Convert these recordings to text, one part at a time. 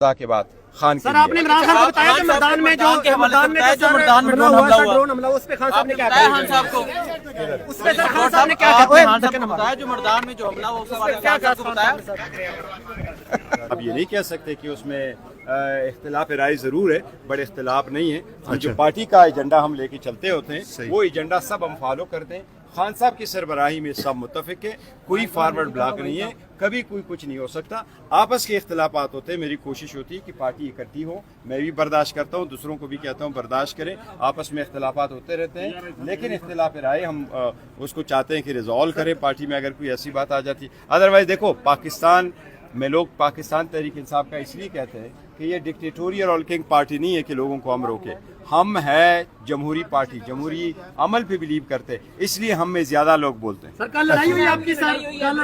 کے بعد خان سر آپ نے عمران خان کو بتایا کہ میدان میں جو ڈرون حملہ اس پہ خان صاحب نے کیا کہا؟ خان صاحب کو اس پہ خان صاحب نے کیا کہا؟ جو میدان میں جو حملہ ہوا اس کے کیا بتایا؟ اب یہ نہیں کہہ سکتے کہ اس میں اختلاف رائے ضرور ہے، بڑے اختلاف نہیں ہے. جو پارٹی کا ایجنڈا ہم لے کے چلتے ہوتے ہیں وہ ایجنڈا سب ہم فالو کرتے ہیں. خان صاحب کی سربراہی میں سب متفق ہے، کوئی فارورڈ بلاک نہیں ہے، کبھی کوئی کچھ نہیں ہو سکتا. آپس کے اختلافات ہوتے ہیں، میری کوشش ہوتی ہے کہ پارٹی اکٹھی ہو. میں بھی برداشت کرتا ہوں، دوسروں کو بھی کہتا ہوں برداشت کریں. آپس میں اختلافات ہوتے رہتے ہیں، لیکن اختلاف رائے ہم اس کو چاہتے ہیں کہ ریزالو کریں پارٹی میں اگر کوئی ایسی بات آ جاتی. ادروائز دیکھو، پاکستان میں لوگ پاکستان تحریک انصاف کا اس لیے کہتے ہیں کہ یہ ڈکٹیٹوریل اور کنگ پارٹی نہیں ہے کہ لوگوں کو ہم روکے. ہم ہے جمہوری پارٹی، جمہوری عمل پہ بلیو کرتے، اس لیے ہم میں زیادہ لوگ بولتے ہیں. سر کل لڑائی ہوئی آپ کی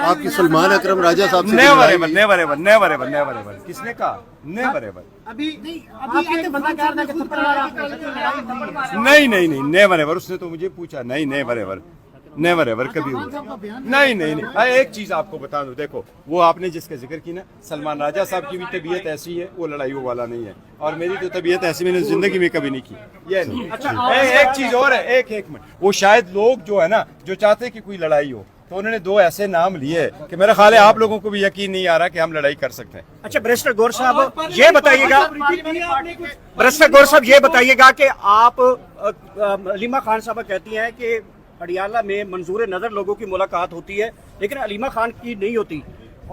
آپ کی سلمان اکرم راجہ صاحب سے نیور کس نے کہا؟ Never ever. نہیں نیور ایور. اس نے تو مجھے پوچھا. نہیں نیور ایور، نیور ایور کبھی ہوا نہیں. ایک چیز آپ کو بتا دوں، دیکھو وہ آپ نے جس کا ذکر کی نا، سلمان راجہ صاحب کی بھی طبیعت ایسی ہے، وہ لڑائیوں والا نہیں ہے، اور میری تو طبیعت ایسی میں نے زندگی میں کبھی نہیں کی. یہ نہیں. ایک چیز اور ہے، ایک منٹ. وہ شاید لوگ جو ہے نا جو چاہتے کہ کوئی لڑائی ہو، تو انہوں نے دو ایسے نام لیے کہ میرا خیال ہے آپ لوگوں کو بھی یقین نہیں آ رہا کہ ہم لڑائی کر سکتے ہیں. اچھا بیرسٹر گور صاحب یہ بتائیے گا کہ آپ علیمہ خان صاحبہ کہتی ہیں کہ اڈیالہ میں منظور نظر لوگوں کی ملاقات ہوتی ہے لیکن علیمہ خان کی نہیں ہوتی،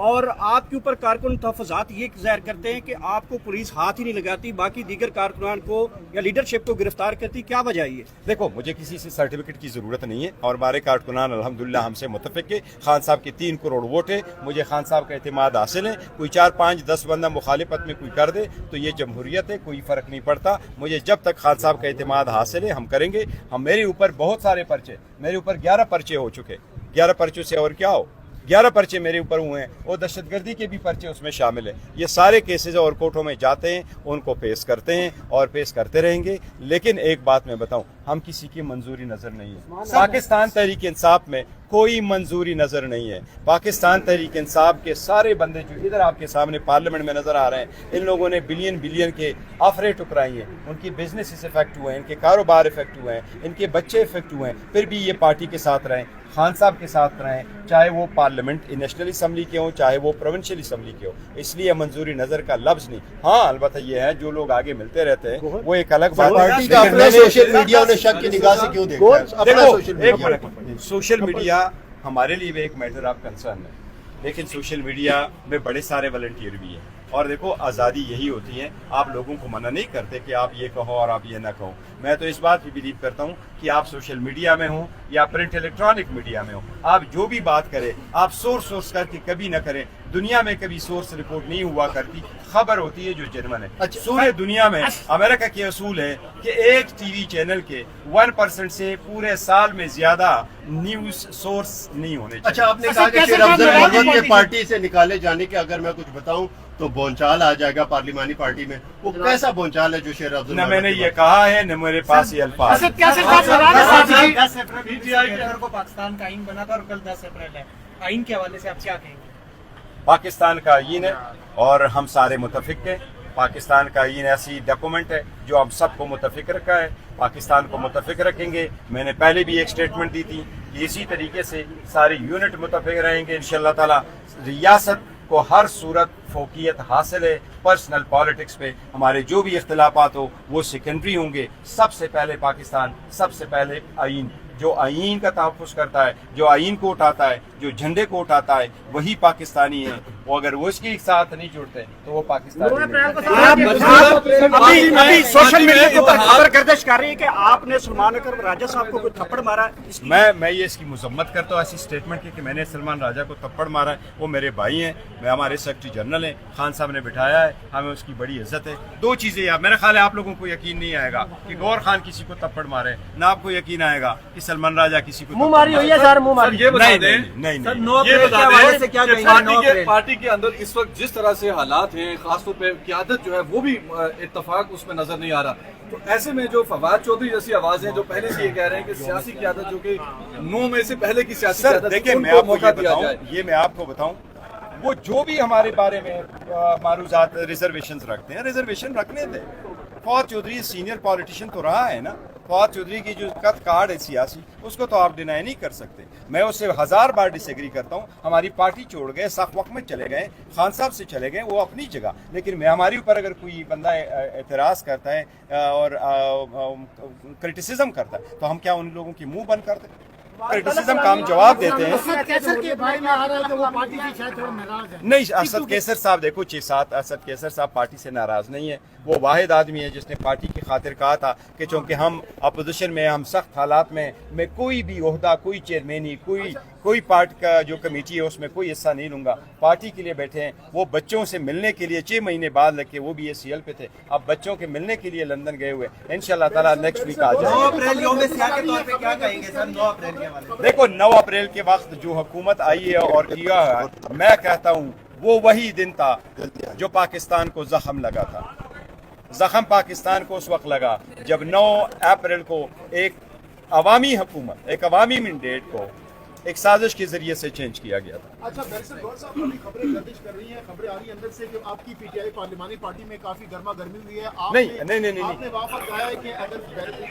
اور آپ کے اوپر کارکن تحفظات یہ ظاہر کرتے ہیں کہ آپ کو پولیس ہاتھ ہی نہیں لگاتی، باقی دیگر کارکنان کو یا لیڈرشپ کو گرفتار کرتی. کیا وجہ ہے؟ دیکھو مجھے کسی سے سرٹیفکیٹ کی ضرورت نہیں ہے، اور ہمارے کارکنان الحمدللہ ہم سے متفق ہے. خان صاحب کے 3 کروڑ ووٹ ہے، مجھے خان صاحب کا اعتماد حاصل ہے. کوئی 4 5 10 بندہ مخالفت میں کوئی کر دے تو یہ جمہوریت ہے، کوئی فرق نہیں پڑتا. مجھے جب تک خان صاحب کا اعتماد حاصل ہے ہم کریں گے. میرے اوپر بہت سارے پرچے، میرے اوپر 11 پرچے ہو چکے. 11 پرچوں سے اور کیا ہو، 11 پرچے میرے اوپر ہوئے ہیں، اور دہشت گردی کے بھی پرچے اس میں شامل ہیں. یہ سارے کیسز اور کورٹوں میں جاتے ہیں، ان کو پیش کرتے ہیں اور پیش کرتے رہیں گے. لیکن ایک بات میں بتاؤں، ہم کسی کی منظوری نظر نہیں ہے. پاکستان تحریک انصاف میں کوئی منظوری نظر نہیں ہے. پاکستان تحریک انصاف کے سارے بندے جو ادھر آپ کے سامنے پارلیمنٹ میں نظر آ رہے ہیں، ان لوگوں نے بلین کے آفریں ٹکرائی ہیں. ان کی بزنس افیکٹ ہوئے ہیں، ان کے کاروبار افیکٹ ہوئے ہیں، ان کے بچے افیکٹ ہوئے ہیں، پھر بھی یہ پارٹی کے ساتھ رہیں، خان صاحب کے ساتھ رہیں، چاہے وہ پارلیمنٹ نیشنل اسمبلی کے ہوں چاہے وہ پروونشل اسمبلی کے ہوں. اس لیے منظوری نظر کا لفظ نہیں. ہاں البتہ یہ ہے جو لوگ آگے ملتے رہتے ہیں وہ ایک الگ بات ہے. پارٹی کا اپنے سوشل میڈیا نے شک کی نگاہ سے کیوں دیکھا ہے؟ سوشل میڈیا ہمارے لیے بھی ایک میٹر آف کنسرن ہے، لیکن سوشل میڈیا میں بڑے سارے والنٹیئر بھی ہیں. اور دیکھو آزادی یہی ہوتی ہے، آپ لوگوں کو منع نہیں کرتے کہ آپ یہ کہو اور آپ یہ نہ کہو. میں تو اس بات پہ بلیو کرتا ہوں کہ آپ سوشل میڈیا میں ہوں یا پرنٹ الیکٹرانک میڈیا میں ہوں، آپ جو بھی بات کریں آپ سورس کر کے کبھی نہ کریں. دنیا میں کبھی سورس رپورٹ نہیں ہوا کرتی، خبر ہوتی ہے جو جرمن ہے. پورے دنیا میں امریکہ کے اصول ہے کہ ایک ٹی وی چینل کے 1% سے پورے سال میں زیادہ نیوز سورس نہیں ہونے چاہیے. اچھا آپ نے کہا کہ شیر افضل محمد کے پارٹی سے نکالے جانے کے اگر میں کچھ بتاؤں تو بونچال آ جائے گا پارلیمانی پارٹی میں. وہ کیسا بونچال ہے جو شیر افضل؟ نہ میں نے یہ کہا ہے نہ میرے پاس یہ الفاظ. پاکستان کا آئین بنا تھا اور کل 10 اپریل ہے، آئین کے حوالے سے آپ کیا کہیں گے؟ پاکستان کا آئین ہے اور ہم سارے متفق ہیں. پاکستان کا آئین ایسی ڈاکومنٹ ہے جو ہم سب کو متفق رکھا ہے، پاکستان کو متفق رکھیں گے. میں نے پہلے بھی ایک سٹیٹمنٹ دی تھی کہ اسی طریقے سے سارے یونٹ متفق رہیں گے انشاءاللہ تعالی. ریاست کو ہر صورت فوقیت حاصل ہے. پرسنل پالیٹکس پہ ہمارے جو بھی اختلافات ہو وہ سیکنڈری ہوں گے. سب سے پہلے پاکستان، سب سے پہلے آئین. جو آئین کا تحفظ کرتا ہے، جو آئین کو اٹھاتا ہے، جو جھنڈے کو اٹھاتا ہے وہی پاکستانی ہے. وہ اگر وہ اس کے ساتھ نہیں جڑتے تو وہ پاکستانی ابھی سوشل میڈیا کے اوپر خبر گردش کر رہی ہے کہ آپ نے سلمان اکرم راجہ صاحب کو کوئی تھپڑ مارا. میں یہ اس کی مذمت کرتا ہوں ایسی اسٹیٹمنٹ کی کہ میں نے سلمان راجہ کو تھپڑ مارا ہے. وہ میرے بھائی ہیں، میں ہمارے سیکرٹری جنرل ہیں، خان صاحب نے بٹھایا ہے، ہمیں اس کی بڑی عزت ہے. 2 چیزیں میرا خیال ہے آپ لوگوں کو یقین نہیں آئے گا کہ گور خان کسی کو تھپڑ مارے، نہ آپ کو یقین آئے گا کہ سلمان راجہ کسی کو منہ ماری ہوئی ہے. سر منہ ماری یہ بتا دیں نہیں. پارٹی کے اندر اس وقت جس طرح سے حالات ہیں، خاص طور پہ قیادت جو ہے وہ بھی اتفاق اس میں نظر نہیں آ رہا. تو ایسے میں جو فواد چودھری جیسی آوازیں جو پہلے سے یہ کہہ رہے ہیں کہ سیاسی قیادت جو کہ 9 میں سے پہلے کی سیاسی قیادت دیکھیں ان میں کو آپ کو موقع یہ دیا بتاؤں، جائے. یہ میں آپ کو بتاؤں وہ جو بھی ہمارے بارے میں معروضات ریزرویشنز رکھتے ہیں ریزرویشن رکھنے دیں. فواد چودھری سینئر پولیٹیشین تو رہا ہے نا. فواد چودھری کی جو قد کارڈ ہے سیاسی اس کو تو آپ ڈینائی نہیں کر سکتے. میں اس سے 1000 بار ڈس ایگری کرتا ہوں. ہماری پارٹی چھوڑ گئے, سخت وقت میں چلے گئے, خان صاحب سے چلے گئے, وہ اپنی جگہ. لیکن میں ہمارے اوپر اگر کوئی بندہ اعتراض کرتا ہے اور کرٹیسزم کرتا ہے تو ہم کیا ان لوگوں کی منہ بند کر دیں؟ کرٹیسزم کا ہم جواب دیتے ہیں. نہیں, اسد کیسر صاحب دیکھو 6-7 اسد کیسر صاحب پارٹی سے ناراض نہیں ہے. وہ واحد آدمی ہے جس نے پارٹی کی خاطر کہا تھا کہ چونکہ ہم اپوزیشن میں, ہم سخت حالات میں کوئی بھی عہدہ, کوئی چیئرمینی, کوئی پارٹی کا جو کمیٹی ہے اس میں کوئی حصہ نہیں لوں گا. پارٹی کے لیے بیٹھے ہیں. وہ بچوں سے ملنے کے لیے 6 مہینے بعد لگ کے, وہ بھی ACL پہ تھے, اب بچوں کے ملنے کے لیے لندن گئے ہوئے. انشاءاللہ تعالیٰ نیکسٹ ویک آ جائے. 9 اپریل یوم سیاہ کے طور پہ کیا کہیں گے سر؟ 9 اپریل کے حوالے سے دیکھو 9 اپریل کے وقت جو حکومت آئی ہے اور کیا ہے, میں کہتا ہوں وہ وہی دن تھا جو پاکستان کو زخم لگا تھا. زخم پاکستان کو اس وقت لگا جب 9 اپریل کو ایک عوامی حکومت, ایک عوامی مینڈیٹ کو ایک سازش کے ذریعے سے چینج کیا گیا تھا. اچھا بیرسٹر گور صاحب ابھی خبریں گردش کر رہی ہیں, خبریں آ رہی ہیں اندر سے کہ آپ کی PTI پارلیمانی پارٹی میں کافی گرما گرمی ہوئی ہے. آپ نے وہاں پر کہا ہے کہ اگر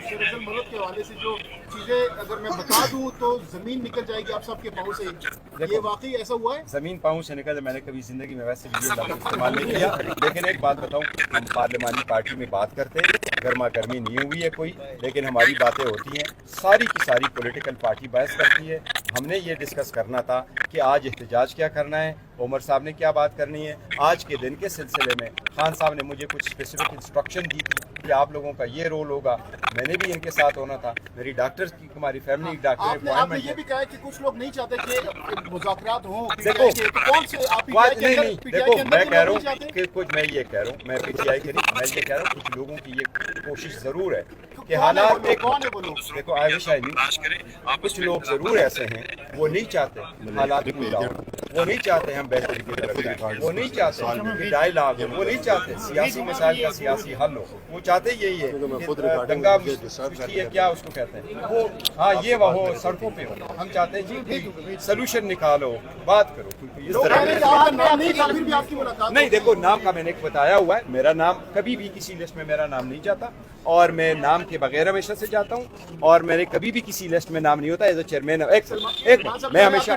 شیر افضل ملک کے حوالے سے جو چیزیں اگر میں بتا دوں تو زمین نکل جائے گی آپ سب کے پاؤں سے. یہ واقعی ایسا ہوا ہے؟ زمین پاؤں سے نکل, میں نے کبھی زندگی میں ویسے بھی یہ لفظ استعمال نہیں کیا. لیکن ایک بات بتاؤں, ہم پارلیمانی پارٹی میں بات کرتے ہیں, گرما گرمی نہیں ہوئی ہے کوئی, لیکن ہماری باتیں ہوتی ہیں. ساری کی ساری پولیٹیکل پارٹی بحث کرتی ہے. ہم نے یہ ڈسکس کرنا تھا کہ آج احتجاج کیا کرنا ہے, عمر صاحب نے کیا بات کرنی ہے. آج کے دن کے سلسلے میں خان صاحب نے مجھے کچھ اسپیسیفک انسٹرکشن دی تھی کہ آپ لوگوں کا یہ رول ہوگا. میں نے بھی ان کے ساتھ ہونا تھا. میری ڈاکٹر کی, ہماری فیملی ڈاکٹر آپ نے یہ بھی کہا ہے کہ کچھ لوگ نہیں چاہتے کہ مذاکرات ہوں. دیکھو کون سے آپ نہیں, دیکھو میں کہہ رہا ہوں کہ کچھ, میں یہ کہہ رہا ہوں, میں PTI کے نہیں, میں یہ کہہ رہا ہوں کچھ لوگوں کی یہ کوشش ضرور ہے کہ حالات دیکھو, آئی وش آئی نیو, کچھ لوگ ضرور ایسے ہیں وہ نہیں چاہتے حالات کو ڈاؤن, وہ نہیں چاہتے ہم بہتری کی طرف جائیں, وہ نہیں چاہتے کہ ڈائیلاگ ہو, وہ نہیں چاہتے سیاسی مسائل کا سیاسی حل ہو. وہ چاہتے یہی ہے کہ دنگا ہے, کیا اس کو کہتے ہیں وہ, ہاں یہ وہ ہو, سڑکوں پہ ہو. ہم چاہتے ہیں جی سلوشن نکالو, بات کرو. اس طرح نہیں, دیکھو نام کا میں نے بتایا ہوا ہے, میرا نام کبھی بھی کسی لسٹ میں میرا نام نہیں جاتا, اور میں نام کے بغیر ہمیشہ سے جاتا ہوں, اور میرے کبھی بھی کسی لسٹ میں نام نہیں ہوتا ایز اے چیئرمین. ایک میں ہمیشہ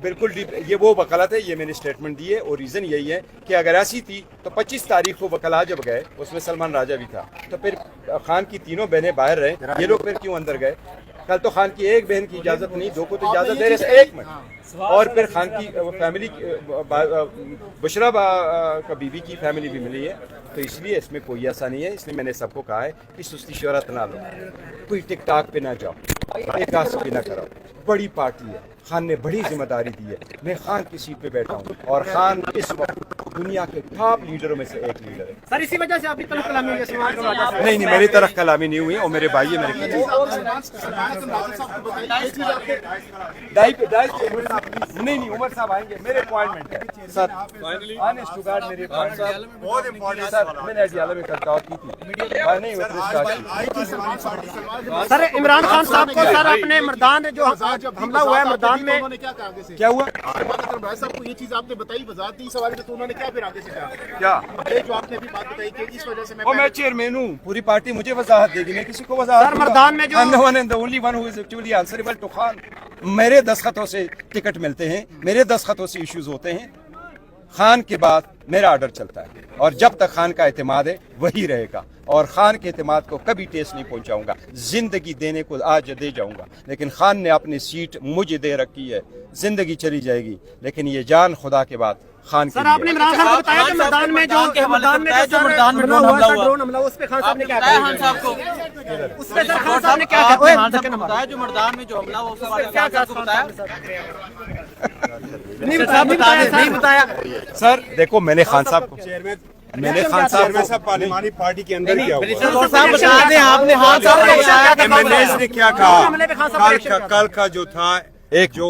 بالکل یہ وہ وکالت ہے, یہ میں نے اسٹیٹمنٹ دی ہے, اور ریزن یہی ہے کہ اگر ایسی تھی تو 25 تاریخ کو وکلا جب گئے, اس میں سلمان راجہ بھی تھا, تو پھر خان کی تینوں بہنیں باہر رہیں, یہ لوگ پھر کیوں اندر گئے؟ کل تو خان کی ایک بہن کی اجازت نہیں, 2 کو تو اجازت دے رہے تھے, ایک میں, اور پھر خان کی فیملی بشرا کا بیوی کی فیملی بھی ملی ہے. تو اس لیے اس میں کوئی ایسا نہیں ہے. اس لیے میں نے سب کو کہا ہے کہ سستی شہرت نہ لو, کوئی ٹک ٹاک پہ نہ جاؤ, ایک آس پہ نہ کرو. بڑی پارٹی ہے, خان نے بڑی ذمہ داری دی ہے. میں خان کی سیٹ پہ بیٹھا ہوں, اور خان اس وقت دنیا کے ٹاپ لیڈروں میں سے ایک لیڈر ہے. سر اسی وجہ سے آپ کی طرف کلامی ہوئی ہے؟ نہیں, میری طرف کلامی نہیں ہوئی, اور میرے بھائی ہے میرے نہیں, عمر صاحب آئیں گے, میرے اپوائنٹمنٹ ہے سر. آنےسٹ ٹو گاڈ میرے اپوائنٹمنٹ سر, میں نے اڈیالہ میں کنٹاکٹ کی تھی, نہیں سر. عمران خان صاحب کو سر اپنے مردان جو حملہ ہوا ہے مردان میں کیا ہوا؟ صاحب کو یہ چیز آپ نے بتائی, وضاحت دی اس حوالے سے, تو انہوں نے کیا پھر آگے سے کہا کیا جو آپ نے بھی بات بتائی کہ اس وجہ سے میں چیئرمین ہوں, پوری پارٹی مجھے وضاحت دے گی, میں کسی کو وضاحت مردان میں جو خان, میرے دستخطوں سے ٹکٹ ملتے ہیں, میرے دستخطوں سے ایشوز ہوتے ہیں. خان کے بعد میرا آرڈر چلتا ہے, اور جب تک خان کا اعتماد ہے وہی رہے گا, اور خان کے اعتماد کو کبھی ٹیسٹ نہیں پہنچاؤں گا. زندگی دینے کو آج دے جاؤں گا, لیکن خان نے اپنی سیٹ مجھے دے رکھی ہے. زندگی چلی جائے گی, لیکن یہ جان خدا کے بعد خان کے. سر آپ نے عمران خان کو بتایا کہ مردان میں جو ڈرون حملہ اس پہ خان صاحب نے کیا کہا؟ خان صاحب کو اس پہ سر خان صاحب نے کیا کہا؟ جو مردان میں جو حملہ ہوا اس پہ کیا بتایا؟ نہیں بتایا سر. دیکھو میں نے خان صاحب کو, میں نے خان صاحب پارلیمانی پارٹی کے اندر کیا ہوا, کل کا جو تھا ایک جو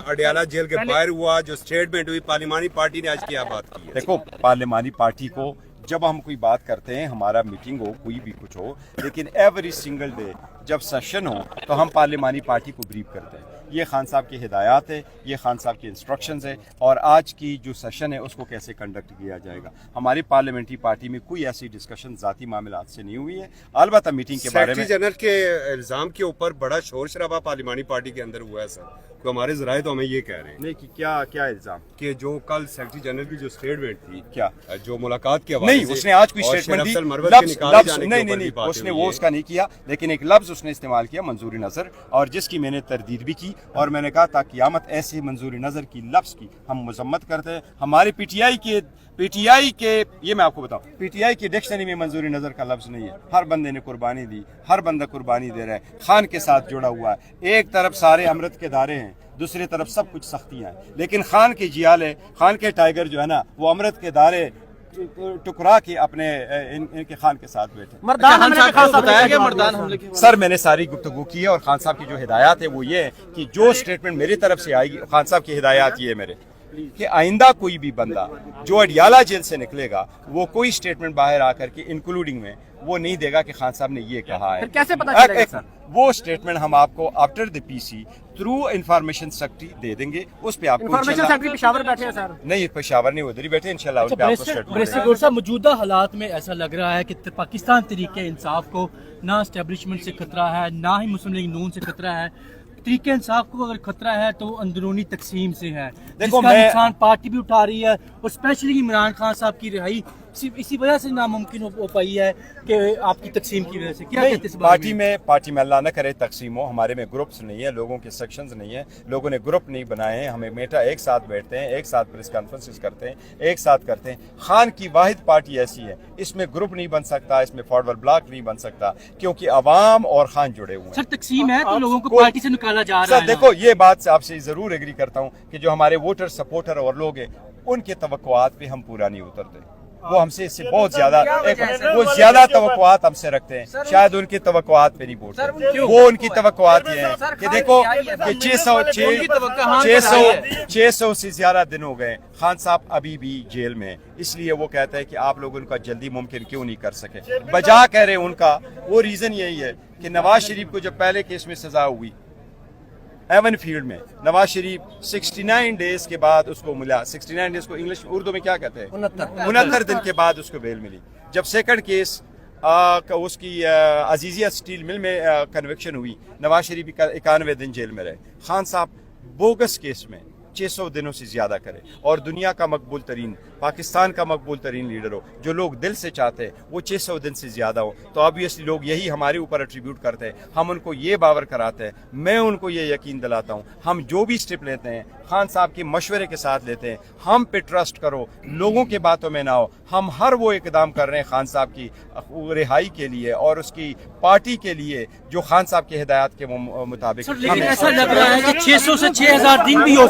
اڈیالہ جیل کے باہر ہوا, جو اسٹیٹمنٹ ہوئی, پارلیمانی پارٹی نے آج کیا بات کی ہے؟ دیکھو پارلیمانی پارٹی کو جب ہم کوئی بات کرتے ہیں, ہمارا میٹنگ ہو, کوئی بھی کچھ ہو, لیکن ایوری سنگل ڈے جب سیشن ہو تو ہم پارلیمانی پارٹی کو بریف کرتے ہیں. یہ خان صاحب کی ہدایات ہے, یہ خان صاحب کی انسٹرکشنز ہے, اور آج کی جو سیشن ہے اس کو کیسے کنڈکٹ کیا جائے گا. ہماری پارلیمنٹری پارٹی میں کوئی ایسی ڈسکشن ذاتی معاملات سے نہیں ہوئی ہے. البتہ میٹنگ کے بارے سیکرٹری میں جنرل کے الزام کے اوپر بڑا شور شرابہ پارلیمانی پارٹی کے اندر ہوا ہے سر, تو ہمارے ذرائع تو ہمیں یہ کہہ رہے ہیں نہیں کہ کیا الزام کہ جو کل سیکرٹری جنرل کی جو اسٹیٹمنٹ تھی, کیا جو ملاقات کے حوالے نہیں, اس نے آج کوئی اور اسٹیٹمنٹ شرف دی, المروت کے نکالے لفظ جانے کے نہیں اوپر نہیں بھی باتیں اس نے ہوئی وہ ہیں. اس کا نہیں کیا, لیکن ایک لفظ اس نے استعمال کیا منظوری نظر, اور جس کی میں نے تردید بھی کی, اور میں نے کہا تا قیامت ایسے منظوری نظر کی لفظ کی ہم مذمت کرتے ہیں. ہمارے پی ٹی آئی کے یہ میں آپ کو بتاؤں, پی ٹی آئی کی ڈکشنری میں منظوری نظر کا لفظ نہیں ہے. ہر بندے نے قربانی دی, ہر بندہ قربانی دے رہا ہے, خان کے ساتھ جڑا ہوا ہے. ایک طرف سارے امرت کے دارے ہیں, دوسری طرف سب کچھ سختیاں ہیں, لیکن خان کے جیالے, خان کے ٹائیگر جو ہے نا, وہ امرت کے دارے ٹکرا کے اپنے ان کے خان کے ساتھ بیٹھے. سر میں نے ساری گفتگو کی ہے, اور خان صاحب کی جو ہدایات ہے وہ یہ ہے کہ جو اسٹیٹمنٹ میری طرف سے آئے گی, خان صاحب کی ہدایات یہ ہے میرے کہ آئندہ کوئی بھی بندہ جو اڈیالہ جیل سے نکلے گا وہ کوئی اسٹیٹمنٹ باہر آ کر کے انکلوڈنگ میں وہ نہیں دے گا کہ خان صاحب نے یہ کہا ہے. کیسے پتہ چلے گا سر؟ وہ اسٹیٹمنٹ ہم آپ کو after the P C through information secretary دے دیں گے. اس پہ آپ کو انفارمیشن سیکرٹری پشاور بیٹھے ہیں سر؟ نہیں, پشاور نہیں, ادھر ہی بیٹھے, انشاءاللہ اس پہ آپ کو اسٹیٹمنٹ. صاحب موجودہ حالات میں ایسا لگ رہا ہے کہ پاکستان تحریک انصاف کو نہ اسٹیبلشمنٹ سے خطرہ ہے, نہ ہی مسلم لیگ نون سے خطرہ ہے. تحریک انصاف کو اگر خطرہ ہے تو اندرونی تقسیم سے ہے, جس کا نقصان پارٹی بھی اٹھا رہی ہے, اور اسپیشلی عمران خان صاحب کی رہائی صرف اسی وجہ سے ناممکن ہو پائی ہے کہ آپ کی تقسیم کی وجہ سے. کیا کہتے ہیں اس بارے میں؟ پارٹی میں اللہ نہ کرے تقسیم ہو, ہمارے میں گروپس نہیں ہیں, لوگوں کے سیکشنز نہیں ہیں, لوگوں نے گروپ نہیں بنائے ہیں. ہمیں میٹا ایک ساتھ بیٹھتے ہیں, ایک ساتھ پریس کانفرنسز کرتے ہیں, ایک ساتھ کرتے ہیں. خان کی واحد پارٹی ایسی ہے, اس میں گروپ نہیں بن سکتا, اس میں فارورڈ بلاک نہیں بن سکتا, کیونکہ عوام اور خان جڑے ہوئے ہیں. سر تقسیم ہے تو لوگوں کو پارٹی سے نکالا جا رہا ہے. سر دیکھو, یہ بات آپ سے ضرور ایگری کرتا ہوں کہ جو ہمارے ووٹر سپورٹر اور لوگ ہیں ان کے توقعات پہ ہم پورا نہیں اترتے. وہ ہم سے اس سے بہت زیادہ وہ زیادہ توقعات ہم سے رکھتے ہیں, شاید ان کی توقعات پہ نہیں بولتے. وہ ان کی توقعات یہ ہیں کہ دیکھو کہ 600 سے زیادہ دن ہو گئے, خان صاحب ابھی بھی جیل میں, اس لیے وہ کہتا ہے کہ آپ لوگ ان کا جلدی ممکن کیوں نہیں کر سکے. بجا کہہ رہے ان کا وہ ریزن یہی ہے کہ نواز شریف کو جب پہلے کیس میں سزا ہوئی ایون فیلڈ میں, نواز شریف 69 ڈیز کے بعد اس کو ملا. 69 ڈیز کو انگلش اردو میں کیا کہتے ہیں, 69 دن کے بعد اس کو بیل ملی. جب سیکنڈ کیس اس کی عزیزیہ اسٹیل مل میں کنوکشن ہوئی, نواز شریف 91 دن جیل میں رہے. خان صاحب بوگس کیس میں 600 دنوں سے زیادہ کرے, اور دنیا کا مقبول ترین, پاکستان کا مقبول ترین لیڈر ہو, جو لوگ دل سے چاہتے ہیں وہ 600 دن سے زیادہ ہو, تو آبویسلی لوگ یہی ہمارے اوپر ایٹریبیوٹ کرتے ہیں. ہم ان کو یہ باور کراتے ہیں, میں ان کو یہ یقین دلاتا ہوں, ہم جو بھی اسٹیپ لیتے ہیں خان صاحب کے مشورے کے ساتھ لیتے ہیں. ہم پہ ٹرسٹ کرو, لوگوں کے باتوں میں نہ ہو. ہم ہر وہ اقدام کر رہے ہیں خان صاحب کی رہائی کے لیے اور اس کی پارٹی کے لیے جو خان صاحب کی ہدایات کے مطابق. لیکن ایسا لگ رہا ہے کہ 600 سے 6000 دن بھی ہو